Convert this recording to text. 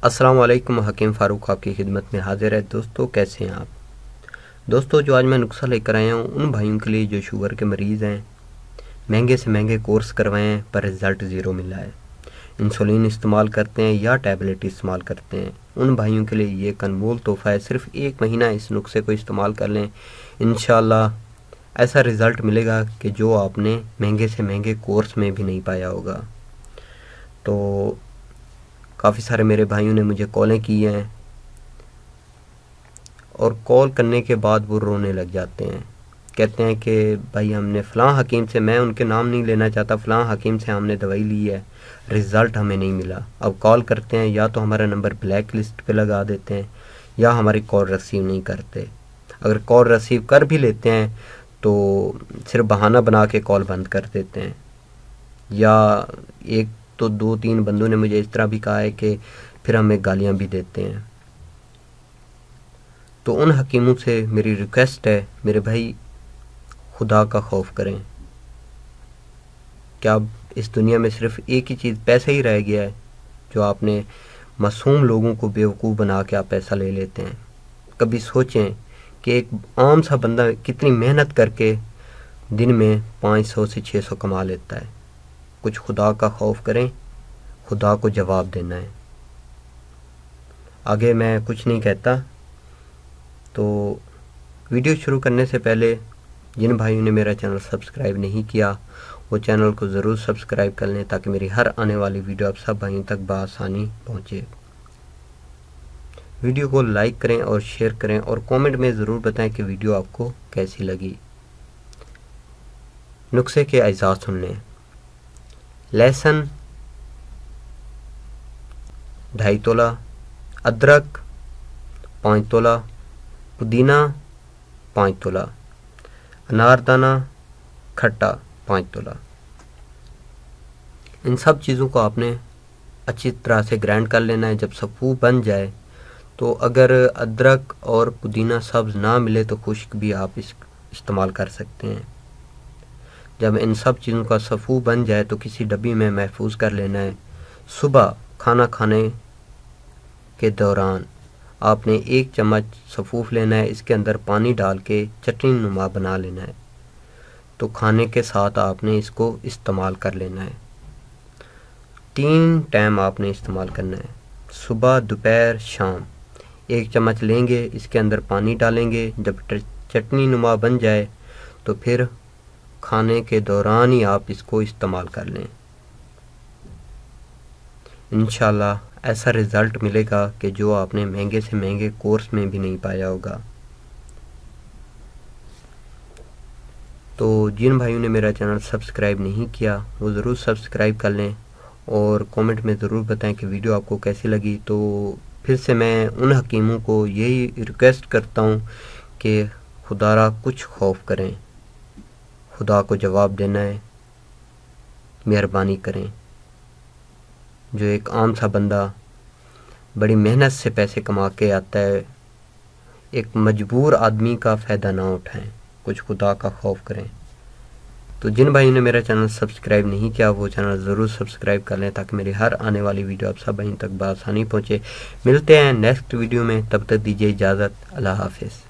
السلام علیکم، حکیم فاروق آپ کی خدمت میں حاضر ہے۔ دوستو کیسے ہیں آپ؟ دوستو جو آج میں نسخہ لے کر آیا ہوں ان بھائیوں کے لیے جو شوگر کے مریض ہیں، مہنگے سے مہنگے کورس کروائے ہیں پر رزلٹ زیرو ملا ہے، انسولین استعمال کرتے ہیں یا ٹیبلٹ استعمال کرتے ہیں، ان بھائیوں کے لیے یہ انمول تحفہ ہے۔ صرف 1 مہینہ اس نسخے کو استعمال کر لیں، انشاءاللہ ایسا رزلٹ ملے گا کہ جو آپ نے مہنگے سے مہنگے کورس میں بھی نہیں پایا ہوگا۔ تو کافی سارے میرے بھائیوں نے مجھے کالیں کی ہیں اور کال کرنے کے بعد وہ رونے لگ جاتے ہیں، کہتے ہیں کہ بھائی ہم نے فلاں حکیم سے، میں ان کے نام نہیں لینا چاہتا، فلاں حکیم سے ہم نے دوائی لی ہے، رزلٹ ہمیں نہیں ملا۔ اب کال کرتے ہیں یا تو ہمارا نمبر بلیک لسٹ پہ لگا دیتے ہیں یا ہماری کال ریسیو نہیں کرتے۔ اگر کال ریسیو کر بھی لیتے ہیں تو صرف بہانہ بنا کے کال بند کر دیتے ہیں، یا ایک تو 2-3 بندوں نے مجھے اس طرح بھی کہا ہے کہ پھر ہمیں گالیاں بھی دیتے ہیں۔ تو ان حکیموں سے میری ریکویسٹ ہے، میرے بھائی خدا کا خوف کریں۔ کیا اب اس دنیا میں صرف ایک ہی چیز پیسہ ہی رہ گیا ہے جو آپ نے معصوم لوگوں کو بیوقوف بنا کے آپ پیسہ لے لیتے ہیں؟ کبھی سوچیں کہ ایک عام سا بندہ کتنی محنت کر کے دن میں 500 سے 600 کما لیتا ہے۔ کچھ خدا کا خوف کریں، خدا کو جواب دینا ہے۔ آگے میں کچھ نہیں کہتا، تو ویڈیو شروع کرنے سے پہلے جن بھائیوں نے میرا چینل سبسکرائب نہیں کیا وہ چینل کو ضرور سبسکرائب کر لیں تاکہ میری ہر آنے والی ویڈیو آپ سب بھائیوں تک بآسانی پہنچے۔ ویڈیو کو لائک کریں اور شیئر کریں اور کومنٹ میں ضرور بتائیں کہ ویڈیو آپ کو کیسی لگی۔ نسخے کے اجزاء سن لیں۔ لہسن 2.5 تولہ، ادرک 5 تولہ، پودینہ 5 تولہ، اناردانہ کھٹا 5 تولہ۔ ان سب چیزوں کو آپ نے اچھی طرح سے گرائنڈ کر لینا ہے۔ جب صفو بن جائے تو اگر ادرک اور پودینہ سبز نہ ملے تو خشک بھی آپ استعمال کر سکتے ہیں۔ جب ان سب چیزوں کا صفو بن جائے تو کسی ڈبی میں محفوظ کر لینا ہے۔ صبح کھانا کھانے کے دوران آپ نے 1 چمچ سفوف لینا ہے، اس کے اندر پانی ڈال کے چٹنی نما بنا لینا ہے، تو کھانے کے ساتھ آپ نے اس کو استعمال کر لینا ہے۔ 3 ٹائم آپ نے استعمال کرنا ہے، صبح، دوپہر، شام۔ 1 چمچ لیں گے، اس کے اندر پانی ڈالیں گے، جب چٹنی نما بن جائے تو پھر کھانے کے دوران ہی آپ اس کو استعمال کر لیں۔ انشاءاللہ ایسا رزلٹ ملے گا کہ جو آپ نے مہنگے سے مہنگے کورس میں بھی نہیں پایا ہوگا۔ تو جن بھائیوں نے میرا چینل سبسکرائب نہیں کیا وہ ضرور سبسکرائب کر لیں اور کومنٹ میں ضرور بتائیں کہ ویڈیو آپ کو کیسی لگی۔ تو پھر سے میں ان حکیموں کو یہی ریکویسٹ کرتا ہوں کہ خدا را کچھ خوف کریں، خدا کو جواب دینا ہے، مہربانی کریں۔ جو ایک عام سا بندہ بڑی محنت سے پیسے کما کے آتا ہے، ایک مجبور آدمی کا فائدہ نہ اٹھائیں، کچھ خدا کا خوف کریں۔ تو جن بھائیوں نے میرا چینل سبسکرائب نہیں کیا وہ چینل ضرور سبسکرائب کر لیں تاکہ میری ہر آنے والی ویڈیو آپ سب بھائیوں تک بآسانی پہنچے۔ ملتے ہیں نیکسٹ ویڈیو میں، تب تک دیجیے اجازت، اللہ حافظ۔